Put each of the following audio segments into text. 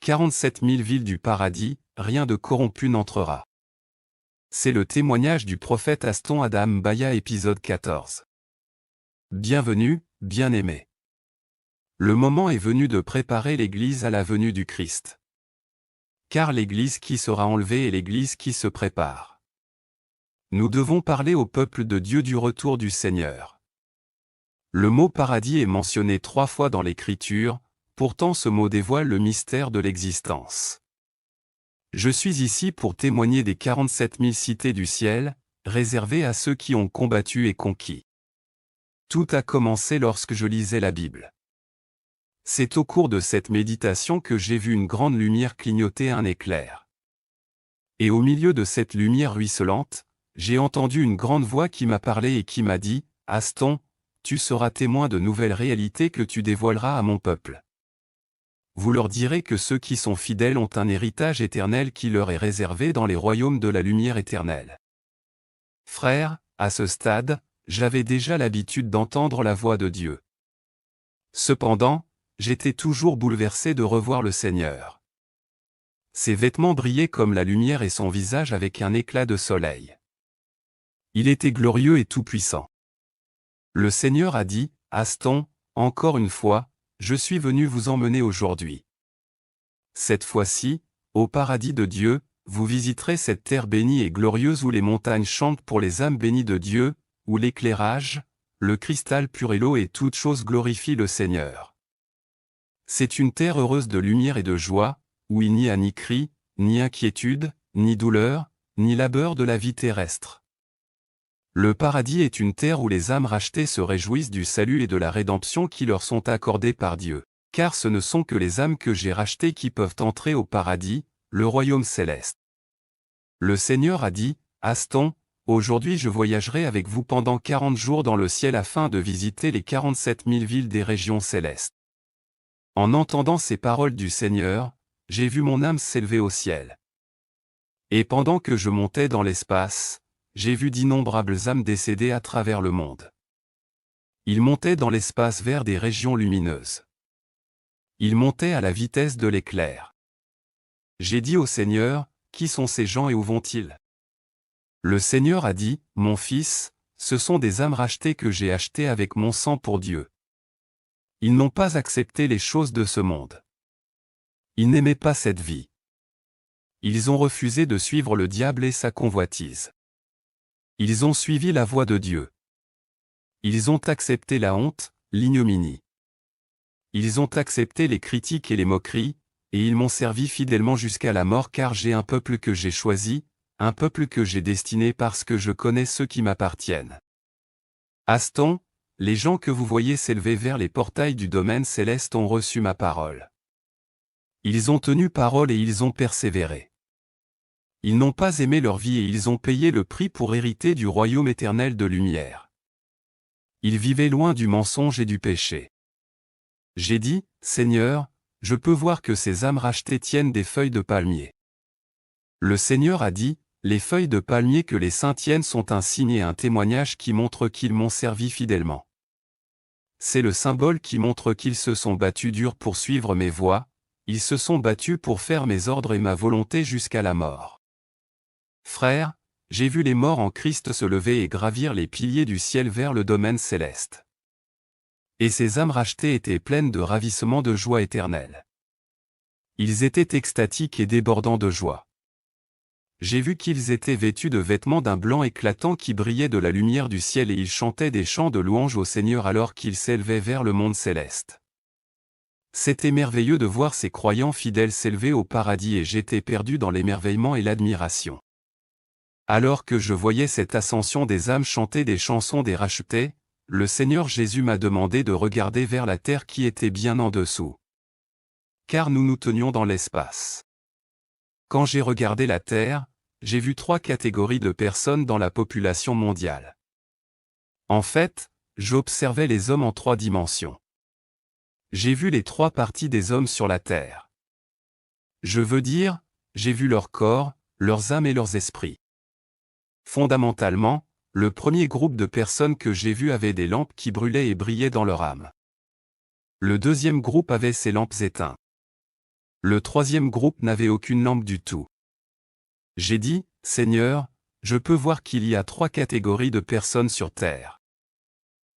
47 000 villes du paradis, rien de corrompu n'entrera. C'est le témoignage du prophète Aston Adam Baya épisode 14. Bienvenue, bien-aimés. Le moment est venu de préparer l'Église à la venue du Christ. Car l'Église qui sera enlevée est l'Église qui se prépare. Nous devons parler au peuple de Dieu du retour du Seigneur. Le mot paradis est mentionné 3 fois dans l'Écriture, pourtant ce mot dévoile le mystère de l'existence. Je suis ici pour témoigner des 47 000 cités du ciel, réservées à ceux qui ont combattu et conquis. Tout a commencé lorsque je lisais la Bible. C'est au cours de cette méditation que j'ai vu une grande lumière clignoter un éclair. Et au milieu de cette lumière ruisselante, j'ai entendu une grande voix qui m'a parlé et qui m'a dit, « Aston, tu seras témoin de nouvelles réalités que tu dévoileras à mon peuple. Vous leur direz que ceux qui sont fidèles ont un héritage éternel qui leur est réservé dans les royaumes de la lumière éternelle. » Frères, à ce stade, j'avais déjà l'habitude d'entendre la voix de Dieu. Cependant, j'étais toujours bouleversé de revoir le Seigneur. Ses vêtements brillaient comme la lumière et son visage avec un éclat de soleil. Il était glorieux et tout-puissant. Le Seigneur a dit, « Aston, encore une fois, je suis venu vous emmener aujourd'hui. Cette fois-ci, au paradis de Dieu, vous visiterez cette terre bénie et glorieuse où les montagnes chantent pour les âmes bénies de Dieu, où l'éclairage, le cristal pur et l'eau et toute chose glorifient le Seigneur. C'est une terre heureuse de lumière et de joie, où il n'y a ni cri, ni inquiétude, ni douleur, ni labeur de la vie terrestre. Le paradis est une terre où les âmes rachetées se réjouissent du salut et de la rédemption qui leur sont accordés par Dieu, car ce ne sont que les âmes que j'ai rachetées qui peuvent entrer au paradis, le royaume céleste. Le Seigneur a dit, « Aston, aujourd'hui je voyagerai avec vous pendant 40 jours dans le ciel afin de visiter les 47 000 villes des régions célestes. » En entendant ces paroles du Seigneur, j'ai vu mon âme s'élever au ciel. Et pendant que je montais dans l'espace, j'ai vu d'innombrables âmes décédées à travers le monde. Ils montaient dans l'espace vers des régions lumineuses. Ils montaient à la vitesse de l'éclair. J'ai dit au Seigneur, « Qui sont ces gens et où vont-ils » Le Seigneur a dit, « Mon fils, ce sont des âmes rachetées que j'ai achetées avec mon sang pour Dieu. Ils n'ont pas accepté les choses de ce monde. Ils n'aimaient pas cette vie. Ils ont refusé de suivre le diable et sa convoitise. Ils ont suivi la voie de Dieu. Ils ont accepté la honte, l'ignominie. Ils ont accepté les critiques et les moqueries, et ils m'ont servi fidèlement jusqu'à la mort car j'ai un peuple que j'ai choisi, un peuple que j'ai destiné parce que je connais ceux qui m'appartiennent. Aston, les gens que vous voyez s'élever vers les portails du domaine céleste ont reçu ma parole. Ils ont tenu parole et ils ont persévéré. Ils n'ont pas aimé leur vie et ils ont payé le prix pour hériter du royaume éternel de lumière. Ils vivaient loin du mensonge et du péché. J'ai dit, « Seigneur, je peux voir que ces âmes rachetées tiennent des feuilles de palmier. » Le Seigneur a dit, « Les feuilles de palmier que les saints tiennent sont un signe et un témoignage qui montre qu'ils m'ont servi fidèlement. C'est le symbole qui montre qu'ils se sont battus dur pour suivre mes voies, ils se sont battus pour faire mes ordres et ma volonté jusqu'à la mort. » Frères, j'ai vu les morts en Christ se lever et gravir les piliers du ciel vers le domaine céleste. Et ces âmes rachetées étaient pleines de ravissement de joie éternelle. Ils étaient extatiques et débordants de joie. J'ai vu qu'ils étaient vêtus de vêtements d'un blanc éclatant qui brillait de la lumière du ciel et ils chantaient des chants de louange au Seigneur alors qu'ils s'élevaient vers le monde céleste. C'était merveilleux de voir ces croyants fidèles s'élever au paradis et j'étais perdu dans l'émerveillement et l'admiration. Alors que je voyais cette ascension des âmes chanter des chansons des rachetés, le Seigneur Jésus m'a demandé de regarder vers la terre qui était bien en dessous. Car nous nous tenions dans l'espace. Quand j'ai regardé la terre, j'ai vu 3 catégories de personnes dans la population mondiale. En fait, j'observais les hommes en 3 dimensions. J'ai vu les 3 parties des hommes sur la terre. Je veux dire, j'ai vu leur corps, leurs âmes et leurs esprits. Fondamentalement, le premier groupe de personnes que j'ai vu avait des lampes qui brûlaient et brillaient dans leur âme. Le deuxième groupe avait ses lampes éteintes. Le troisième groupe n'avait aucune lampe du tout. J'ai dit, Seigneur, je peux voir qu'il y a 3 catégories de personnes sur terre.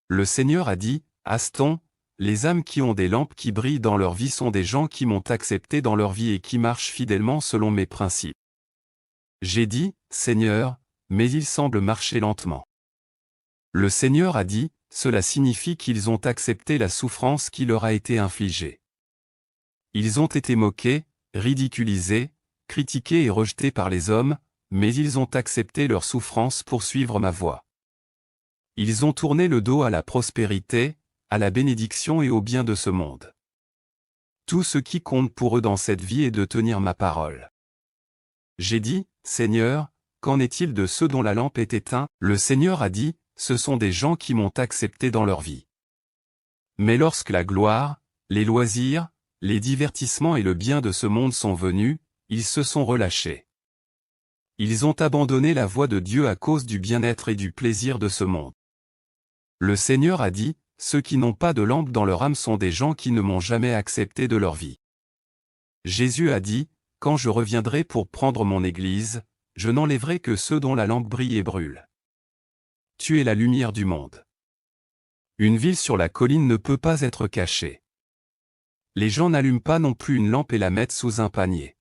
Le Seigneur a dit, Aston, les âmes qui ont des lampes qui brillent dans leur vie sont des gens qui m'ont accepté dans leur vie et qui marchent fidèlement selon mes principes. J'ai dit, Seigneur, mais ils semblent marcher lentement. Le Seigneur a dit, cela signifie qu'ils ont accepté la souffrance qui leur a été infligée. Ils ont été moqués, ridiculisés, critiqués et rejetés par les hommes, mais ils ont accepté leur souffrance pour suivre ma voie. Ils ont tourné le dos à la prospérité, à la bénédiction et au bien de ce monde. Tout ce qui compte pour eux dans cette vie est de tenir ma parole. J'ai dit, Seigneur, qu'en est-il de ceux dont la lampe est éteinte? Le Seigneur a dit, ce sont des gens qui m'ont accepté dans leur vie. Mais lorsque la gloire, les loisirs, les divertissements et le bien de ce monde sont venus, ils se sont relâchés. Ils ont abandonné la voie de Dieu à cause du bien-être et du plaisir de ce monde. Le Seigneur a dit, ceux qui n'ont pas de lampe dans leur âme sont des gens qui ne m'ont jamais accepté de leur vie. Jésus a dit, quand je reviendrai pour prendre mon Église, je n'enlèverai que ceux dont la lampe brille et brûle. Tu es la lumière du monde. Une ville sur la colline ne peut pas être cachée. Les gens n'allument pas non plus une lampe et la mettent sous un panier.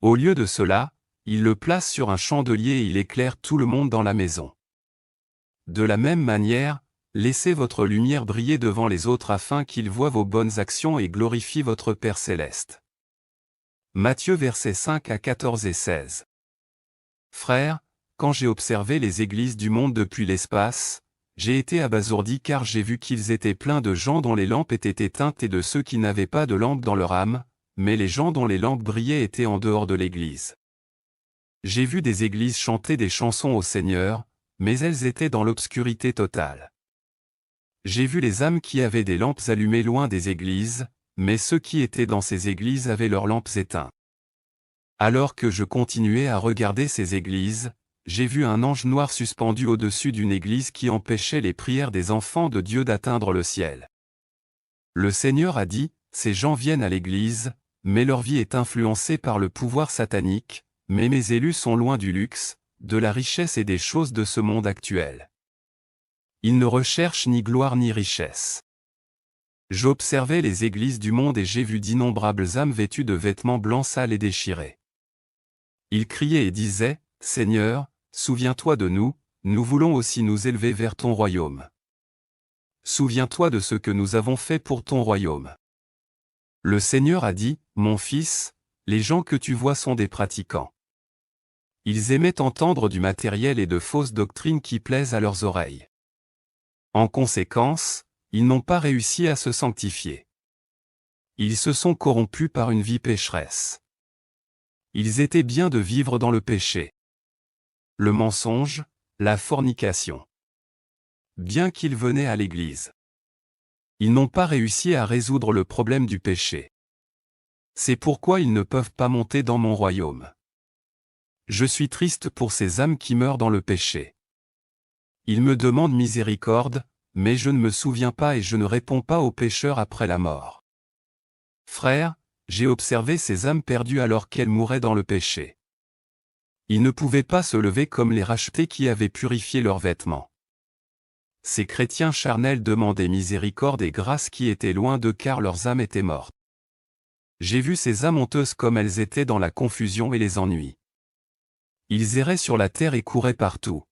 Au lieu de cela, ils le placent sur un chandelier et il éclaire tout le monde dans la maison. De la même manière, laissez votre lumière briller devant les autres afin qu'ils voient vos bonnes actions et glorifient votre Père céleste. Matthieu versets 5 à 14 et 16. Frères, quand j'ai observé les églises du monde depuis l'espace, j'ai été abasourdi car j'ai vu qu'ils étaient pleins de gens dont les lampes étaient éteintes et de ceux qui n'avaient pas de lampe dans leur âme, mais les gens dont les lampes brillaient étaient en dehors de l'église. J'ai vu des églises chanter des chansons au Seigneur, mais elles étaient dans l'obscurité totale. J'ai vu les âmes qui avaient des lampes allumées loin des églises, mais ceux qui étaient dans ces églises avaient leurs lampes éteintes. Alors que je continuais à regarder ces églises, j'ai vu un ange noir suspendu au-dessus d'une église qui empêchait les prières des enfants de Dieu d'atteindre le ciel. Le Seigneur a dit, ces gens viennent à l'église, mais leur vie est influencée par le pouvoir satanique, mais mes élus sont loin du luxe, de la richesse et des choses de ce monde actuel. Ils ne recherchent ni gloire ni richesse. J'observais les églises du monde et j'ai vu d'innombrables âmes vêtues de vêtements blancs sales et déchirés. Ils criaient et disaient, Seigneur, souviens-toi de nous, nous voulons aussi nous élever vers ton royaume. Souviens-toi de ce que nous avons fait pour ton royaume. Le Seigneur a dit, mon fils, les gens que tu vois sont des pratiquants. Ils aimaient entendre du matériel et de fausses doctrines qui plaisent à leurs oreilles. En conséquence, ils n'ont pas réussi à se sanctifier. Ils se sont corrompus par une vie pécheresse. Ils étaient bien de vivre dans le péché. Le mensonge, la fornication. Bien qu'ils venaient à l'église, ils n'ont pas réussi à résoudre le problème du péché. C'est pourquoi ils ne peuvent pas monter dans mon royaume. Je suis triste pour ces âmes qui meurent dans le péché. Ils me demandent miséricorde, mais je ne me souviens pas et je ne réponds pas aux pécheurs après la mort. Frères, j'ai observé ces âmes perdues alors qu'elles mouraient dans le péché. Ils ne pouvaient pas se lever comme les rachetés qui avaient purifié leurs vêtements. Ces chrétiens charnels demandaient miséricorde et grâce qui étaient loin d'eux car leurs âmes étaient mortes. J'ai vu ces âmes honteuses comme elles étaient dans la confusion et les ennuis. Ils erraient sur la terre et couraient partout.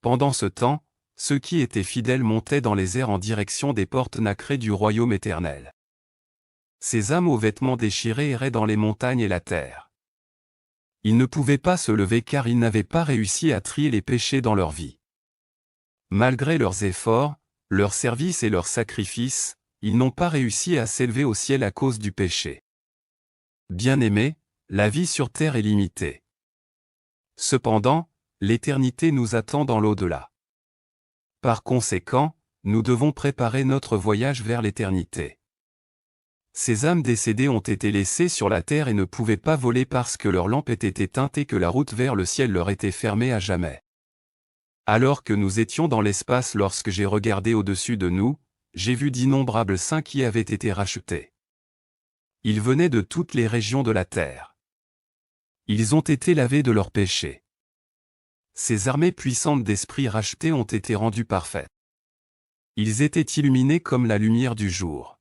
Pendant ce temps, ceux qui étaient fidèles montaient dans les airs en direction des portes nacrées du royaume éternel. Ces âmes aux vêtements déchirés erraient dans les montagnes et la terre. Ils ne pouvaient pas se lever car ils n'avaient pas réussi à trier les péchés dans leur vie. Malgré leurs efforts, leurs services et leurs sacrifices, ils n'ont pas réussi à s'élever au ciel à cause du péché. Bien-aimés, la vie sur terre est limitée. Cependant, l'éternité nous attend dans l'au-delà. Par conséquent, nous devons préparer notre voyage vers l'éternité. Ces âmes décédées ont été laissées sur la terre et ne pouvaient pas voler parce que leur lampe était éteinte et que la route vers le ciel leur était fermée à jamais. Alors que nous étions dans l'espace lorsque j'ai regardé au-dessus de nous, j'ai vu d'innombrables saints qui avaient été rachetés. Ils venaient de toutes les régions de la terre. Ils ont été lavés de leurs péchés. Ces armées puissantes d'esprits rachetés ont été rendues parfaites. Ils étaient illuminés comme la lumière du jour.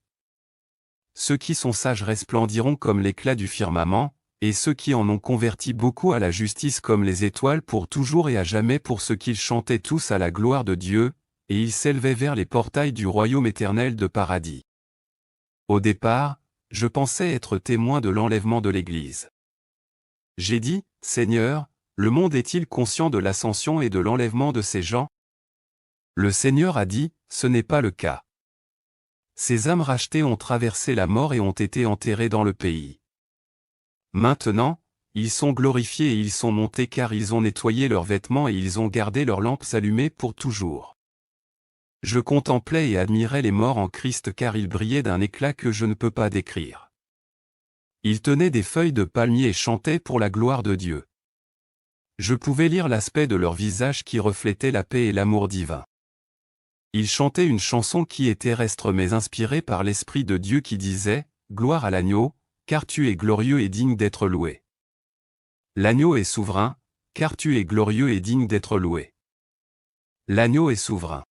Ceux qui sont sages resplendiront comme l'éclat du firmament, et ceux qui en ont converti beaucoup à la justice comme les étoiles pour toujours et à jamais, pour ceux qu'ils chantaient tous à la gloire de Dieu, et ils s'élevaient vers les portails du royaume éternel de paradis. Au départ, je pensais être témoin de l'enlèvement de l'Église. J'ai dit, Seigneur, le monde est-il conscient de l'ascension et de l'enlèvement de ces gens? Le Seigneur a dit, ce n'est pas le cas. Ces âmes rachetées ont traversé la mort et ont été enterrées dans le pays. Maintenant, ils sont glorifiés et ils sont montés car ils ont nettoyé leurs vêtements et ils ont gardé leurs lampes allumées pour toujours. Je contemplais et admirais les morts en Christ car ils brillaient d'un éclat que je ne peux pas décrire. Ils tenaient des feuilles de palmier et chantaient pour la gloire de Dieu. Je pouvais lire l'aspect de leur visage qui reflétait la paix et l'amour divin. Ils chantaient une chanson qui est terrestre mais inspirée par l'Esprit de Dieu qui disait « Gloire à l'agneau, car tu es glorieux et digne d'être loué. L'agneau est souverain, car tu es glorieux et digne d'être loué. L'agneau est souverain. »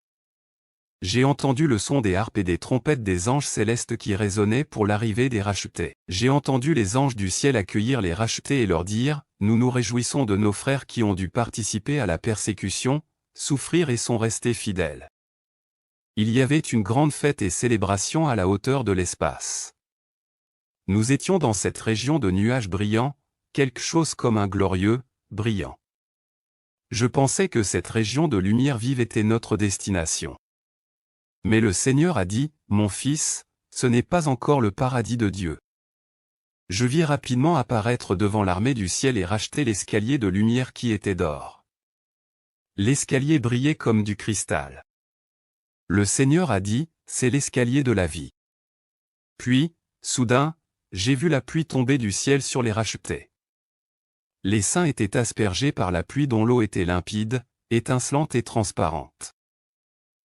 J'ai entendu le son des harpes et des trompettes des anges célestes qui résonnaient pour l'arrivée des rachetés. J'ai entendu les anges du ciel accueillir les rachetés et leur dire « Nous nous réjouissons de nos frères qui ont dû participer à la persécution, souffrir et sont restés fidèles. » Il y avait une grande fête et célébration à la hauteur de l'espace. Nous étions dans cette région de nuages brillants, quelque chose comme un glorieux, brillant. Je pensais que cette région de lumière vive était notre destination. Mais le Seigneur a dit, « Mon fils, ce n'est pas encore le paradis de Dieu. » Je vis rapidement apparaître devant l'armée du ciel et racheter l'escalier de lumière qui était d'or. L'escalier brillait comme du cristal. Le Seigneur a dit, « C'est l'escalier de la vie. » Puis, soudain, j'ai vu la pluie tomber du ciel sur les rachetés. Les saints étaient aspergés par la pluie dont l'eau était limpide, étincelante et transparente.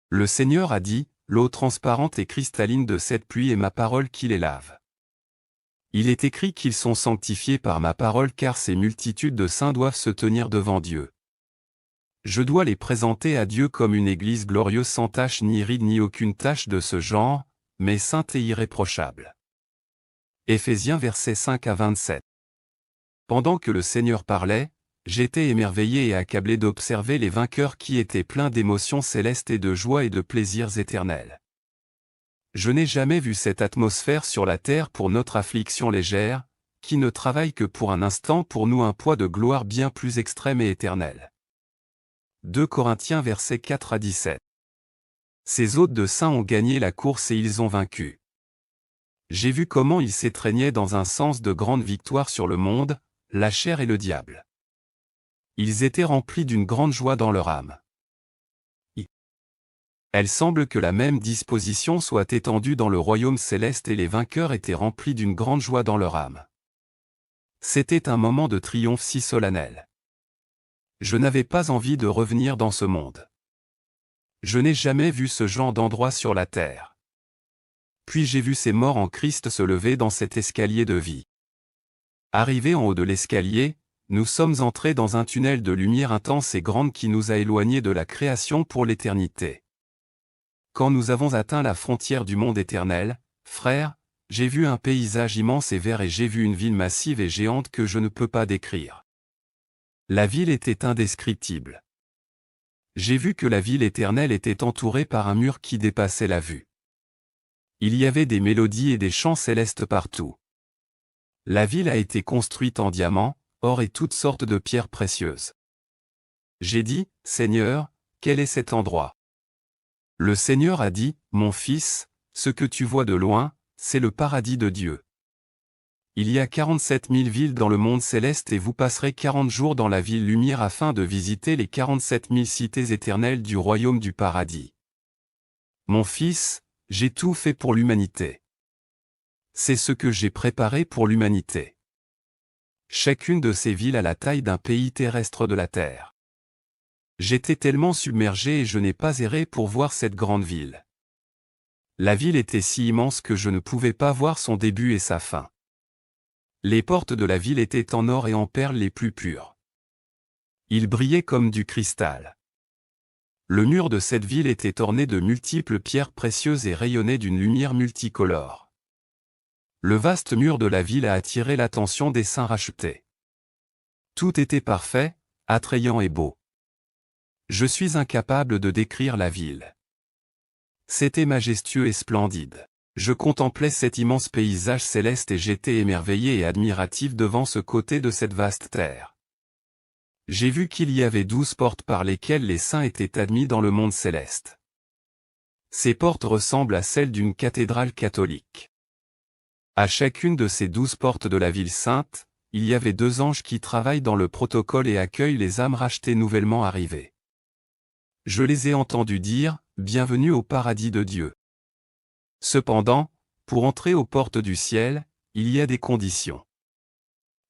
Le Seigneur a dit, « L'eau transparente et cristalline de cette pluie est ma parole qui les lave. » Il est écrit qu'ils sont sanctifiés par ma parole car ces multitudes de saints doivent se tenir devant Dieu. Je dois les présenter à Dieu comme une église glorieuse sans tache ni ride ni aucune tache de ce genre, mais sainte et irréprochable. Éphésiens versets 5 à 27. Pendant que le Seigneur parlait, j'étais émerveillé et accablé d'observer les vainqueurs qui étaient pleins d'émotions célestes et de joie et de plaisirs éternels. Je n'ai jamais vu cette atmosphère sur la terre pour notre affliction légère, qui ne travaille que pour un instant pour nous un poids de gloire bien plus extrême et éternel. 2 Corinthiens versets 4 à 17. Ces hôtes de saints ont gagné la course et ils ont vaincu. J'ai vu comment ils s'étreignaient dans un sens de grande victoire sur le monde, la chair et le diable. Ils étaient remplis d'une grande joie dans leur âme. Elle semble que la même disposition soit étendue dans le royaume céleste et les vainqueurs étaient remplis d'une grande joie dans leur âme. C'était un moment de triomphe si solennel. Je n'avais pas envie de revenir dans ce monde. Je n'ai jamais vu ce genre d'endroit sur la terre. Puis j'ai vu ces morts en Christ se lever dans cet escalier de vie. Arrivés en haut de l'escalier, nous sommes entrés dans un tunnel de lumière intense et grande qui nous a éloignés de la création pour l'éternité. Quand nous avons atteint la frontière du monde éternel, frères, j'ai vu un paysage immense et vert et j'ai vu une ville massive et géante que je ne peux pas décrire. La ville était indescriptible. J'ai vu que la ville éternelle était entourée par un mur qui dépassait la vue. Il y avait des mélodies et des chants célestes partout. La ville a été construite en diamants, or et toutes sortes de pierres précieuses. J'ai dit, « Seigneur, quel est cet endroit ?» Le Seigneur a dit, « Mon fils, ce que tu vois de loin, c'est le paradis de Dieu. Il y a 47 000 villes dans le monde céleste et vous passerez 40 jours dans la ville lumière afin de visiter les 47 000 cités éternelles du royaume du paradis. Mon fils, j'ai tout fait pour l'humanité. C'est ce que j'ai préparé pour l'humanité. Chacune de ces villes a la taille d'un pays terrestre de la terre. J'étais tellement submergé et je n'ai pas erré pour voir cette grande ville. La ville était si immense que je ne pouvais pas voir son début et sa fin. Les portes de la ville étaient en or et en perles les plus pures. Ils brillaient comme du cristal. Le mur de cette ville était orné de multiples pierres précieuses et rayonnait d'une lumière multicolore. Le vaste mur de la ville a attiré l'attention des saints rachetés. Tout était parfait, attrayant et beau. Je suis incapable de décrire la ville. C'était majestueux et splendide. Je contemplais cet immense paysage céleste et j'étais émerveillé et admiratif devant ce côté de cette vaste terre. J'ai vu qu'il y avait 12 portes par lesquelles les saints étaient admis dans le monde céleste. Ces portes ressemblent à celles d'une cathédrale catholique. À chacune de ces 12 portes de la ville sainte, il y avait 2 anges qui travaillent dans le protocole et accueillent les âmes rachetées nouvellement arrivées. Je les ai entendus dire, « Bienvenue au paradis de Dieu ». Cependant, pour entrer aux portes du ciel, il y a des conditions.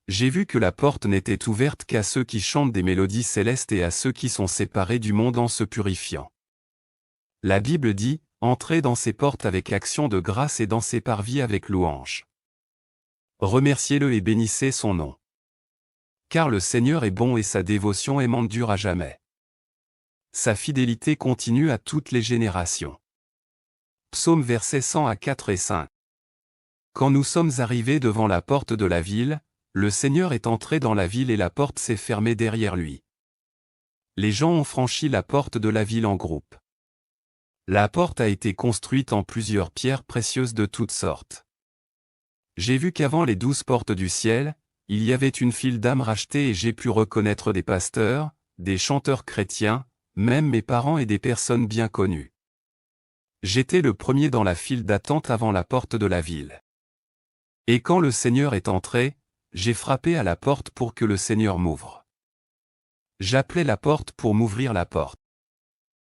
J'ai vu que la porte n'était ouverte qu'à ceux qui chantent des mélodies célestes et à ceux qui sont séparés du monde en se purifiant. La Bible dit, « Entrez dans ces portes avec action de grâce et dans ses parvis avec louange. » Remerciez-le et bénissez son nom. Car le Seigneur est bon et sa dévotion aimante dure à jamais. Sa fidélité continue à toutes les générations. Psaume versets 100 à 4 et 5. Quand nous sommes arrivés devant la porte de la ville, le Seigneur est entré dans la ville et la porte s'est fermée derrière lui. Les gens ont franchi la porte de la ville en groupe. La porte a été construite en plusieurs pierres précieuses de toutes sortes. J'ai vu qu'avant les 12 portes du ciel, il y avait une file d'âmes rachetées et j'ai pu reconnaître des pasteurs, des chanteurs chrétiens, même mes parents et des personnes bien connues. J'étais le premier dans la file d'attente avant la porte de la ville. Et quand le Seigneur est entré, j'ai frappé à la porte pour que le Seigneur m'ouvre. J'appelais la porte pour m'ouvrir la porte.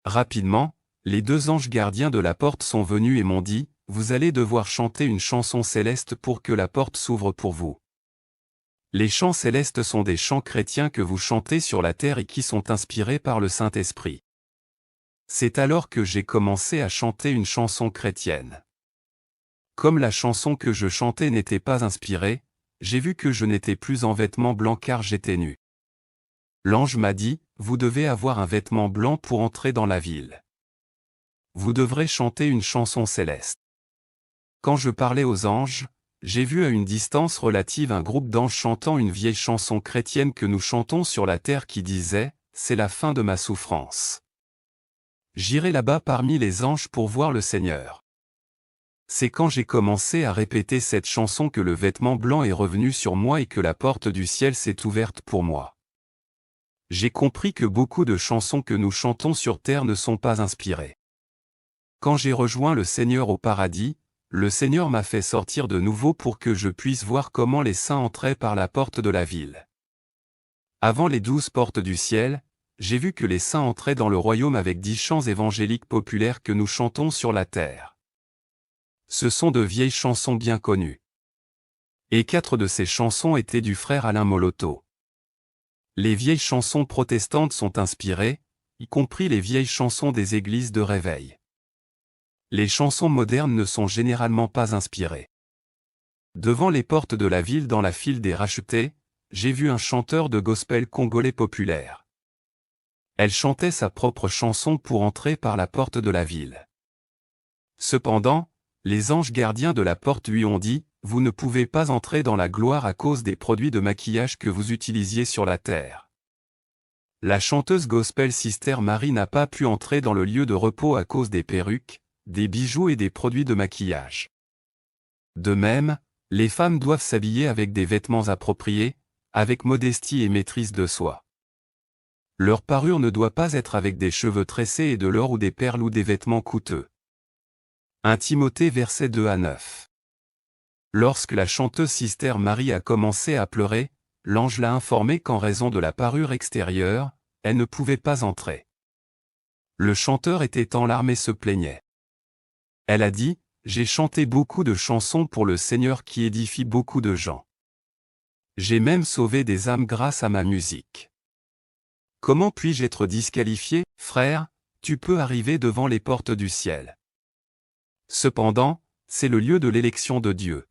Rapidement, les 2 anges gardiens de la porte sont venus et m'ont dit, « Vous allez devoir chanter une chanson céleste pour que la porte s'ouvre pour vous. » Les chants célestes sont des chants chrétiens que vous chantez sur la terre et qui sont inspirés par le Saint-Esprit. C'est alors que j'ai commencé à chanter une chanson chrétienne. Comme la chanson que je chantais n'était pas inspirée, j'ai vu que je n'étais plus en vêtements blancs car j'étais nu. L'ange m'a dit, « Vous devez avoir un vêtement blanc pour entrer dans la ville. Vous devrez chanter une chanson céleste. » Quand je parlais aux anges, j'ai vu à une distance relative un groupe d'anges chantant une vieille chanson chrétienne que nous chantons sur la terre qui disait, « C'est la fin de ma souffrance. J'irai là-bas parmi les anges pour voir le Seigneur. » C'est quand j'ai commencé à répéter cette chanson que le vêtement blanc est revenu sur moi et que la porte du ciel s'est ouverte pour moi. J'ai compris que beaucoup de chansons que nous chantons sur terre ne sont pas inspirées. Quand j'ai rejoint le Seigneur au paradis, le Seigneur m'a fait sortir de nouveau pour que je puisse voir comment les saints entraient par la porte de la ville. Avant les 12 portes du ciel, j'ai vu que les saints entraient dans le royaume avec 10 chants évangéliques populaires que nous chantons sur la terre. Ce sont de vieilles chansons bien connues. Et 4 de ces chansons étaient du frère Alain Moloto. Les vieilles chansons protestantes sont inspirées, y compris les vieilles chansons des églises de réveil. Les chansons modernes ne sont généralement pas inspirées. Devant les portes de la ville dans la file des rachetés, j'ai vu un chanteur de gospel congolais populaire. Elle chantait sa propre chanson pour entrer par la porte de la ville. Cependant, les anges gardiens de la porte lui ont dit, « Vous ne pouvez pas entrer dans la gloire à cause des produits de maquillage que vous utilisiez sur la terre. » La chanteuse gospel Sister Marie n'a pas pu entrer dans le lieu de repos à cause des perruques, des bijoux et des produits de maquillage. De même, les femmes doivent s'habiller avec des vêtements appropriés, avec modestie et maîtrise de soi. Leur parure ne doit pas être avec des cheveux tressés et de l'or ou des perles ou des vêtements coûteux. 1 Timothée versets 2 à 9. Lorsque la chanteuse Sister Marie a commencé à pleurer, l'ange l'a informée qu'en raison de la parure extérieure, elle ne pouvait pas entrer. Le chanteur était en larmes et se plaignait. Elle a dit, « J'ai chanté beaucoup de chansons pour le Seigneur qui édifie beaucoup de gens. J'ai même sauvé des âmes grâce à ma musique. Comment puis-je être disqualifié, frère? Tu peux arriver devant les portes du ciel. Cependant, c'est le lieu de l'élection de Dieu.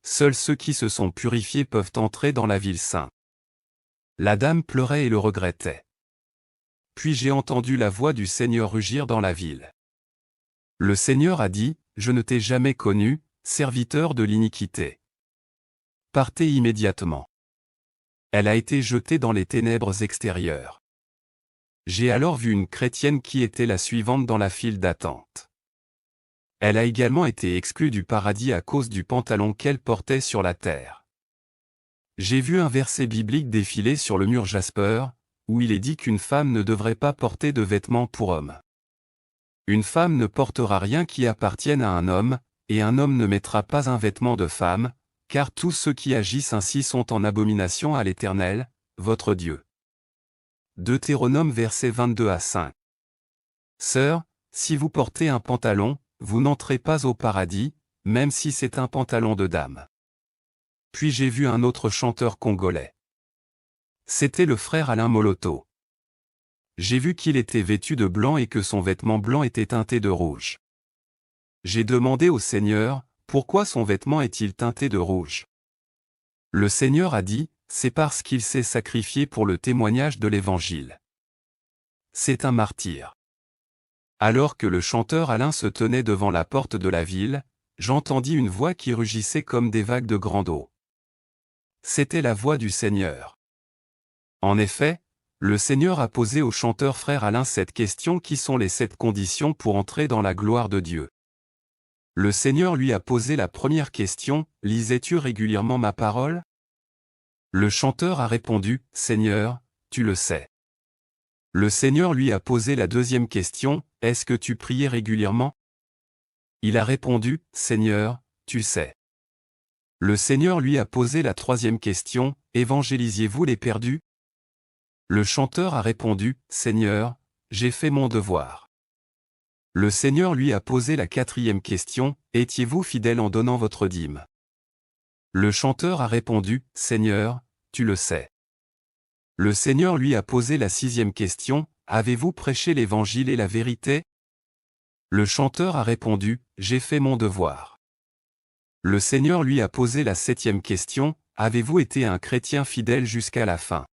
seuls ceux qui se sont purifiés peuvent entrer dans la ville sainte. La dame pleurait et le regrettait. Puis j'ai entendu la voix du Seigneur rugir dans la ville. Le Seigneur a dit, « Je ne t'ai jamais connu, serviteur de l'iniquité. Partez immédiatement. » Elle a été jetée dans les ténèbres extérieures. J'ai alors vu une chrétienne qui était la suivante dans la file d'attente. Elle a également été exclue du paradis à cause du pantalon qu'elle portait sur la terre. J'ai vu un verset biblique défiler sur le mur Jasper, où il est dit qu'une femme ne devrait pas porter de vêtements pour homme. Une femme ne portera rien qui appartienne à un homme, et un homme ne mettra pas un vêtement de femme, car tous ceux qui agissent ainsi sont en abomination à l'Éternel, votre Dieu. Deutéronome versets 22 à 5. Sœurs, si vous portez un pantalon, vous n'entrez pas au paradis, même si c'est un pantalon de dame. Puis j'ai vu un autre chanteur congolais. C'était le frère Alain Moloto. J'ai vu qu'il était vêtu de blanc et que son vêtement blanc était teinté de rouge. J'ai demandé au Seigneur, pourquoi son vêtement est-il teinté de rouge? Le Seigneur a dit, c'est parce qu'il s'est sacrifié pour le témoignage de l'Évangile. C'est un martyr. Alors que le chanteur Alain se tenait devant la porte de la ville, j'entendis une voix qui rugissait comme des vagues de grande eau. C'était la voix du Seigneur. En effet, le Seigneur a posé au chanteur frère Alain cette question: qui sont les 7 conditions pour entrer dans la gloire de Dieu? Le Seigneur lui a posé la première question: lisais-tu régulièrement ma parole? Le chanteur a répondu: Seigneur, tu le sais. Le Seigneur lui a posé la deuxième question: est-ce que tu priais régulièrement? Il a répondu: Seigneur, tu sais. Le Seigneur lui a posé la troisième question: évangélisiez-vous les perdus? Le chanteur a répondu: Seigneur, j'ai fait mon devoir. Le Seigneur lui a posé la quatrième question: étiez-vous fidèle en donnant votre dîme? Le chanteur a répondu: Seigneur, tu le sais. Le Seigneur lui a posé la sixième question: avez-vous prêché l'évangile et la vérité? Le chanteur a répondu: j'ai fait mon devoir. Le Seigneur lui a posé la septième question: avez-vous été un chrétien fidèle jusqu'à la fin?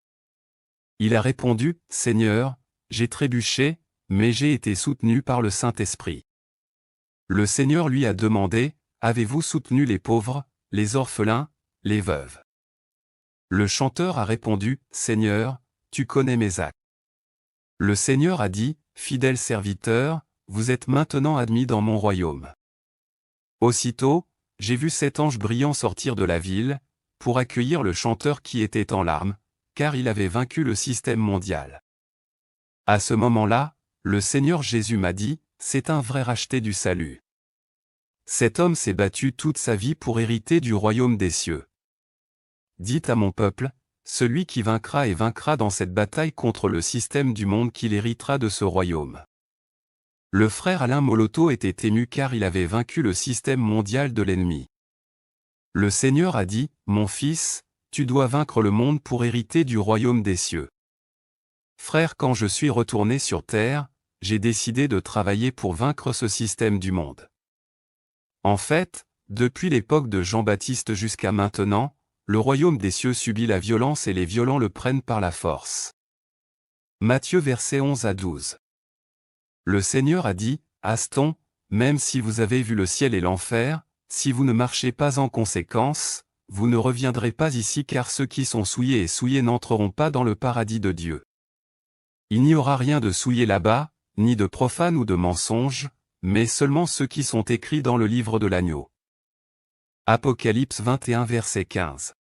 Il a répondu: Seigneur, j'ai trébuché, mais j'ai été soutenu par le Saint-Esprit. Le Seigneur lui a demandé: avez-vous soutenu les pauvres, les orphelins, les veuves? Le chanteur a répondu: Seigneur, tu connais mes actes. Le Seigneur a dit: fidèle serviteur, vous êtes maintenant admis dans mon royaume. Aussitôt, j'ai vu 7 anges brillants sortir de la ville, pour accueillir le chanteur qui était en larmes, car il avait vaincu le système mondial. À ce moment-là, le Seigneur Jésus m'a dit: c'est un vrai racheté du salut. Cet homme s'est battu toute sa vie pour hériter du royaume des cieux. Dites à mon peuple: celui qui vaincra et vaincra dans cette bataille contre le système du monde qu'il héritera de ce royaume. Le frère Alain Moloto était ému car il avait vaincu le système mondial de l'ennemi. Le Seigneur a dit: mon fils, tu dois vaincre le monde pour hériter du royaume des cieux. Frère, quand je suis retourné sur terre, j'ai décidé de travailler pour vaincre ce système du monde. En fait, depuis l'époque de Jean-Baptiste jusqu'à maintenant, le royaume des cieux subit la violence et les violents le prennent par la force. Matthieu versets 11 à 12. Le Seigneur a dit: Aston, même si vous avez vu le ciel et l'enfer, si vous ne marchez pas en conséquence, vous ne reviendrez pas ici, car ceux qui sont souillés et souillés n'entreront pas dans le paradis de Dieu. Il n'y aura rien de souillé là-bas, ni de profane ou de mensonge, mais seulement ceux qui sont écrits dans le livre de l'agneau. Apocalypse 21 verset 15.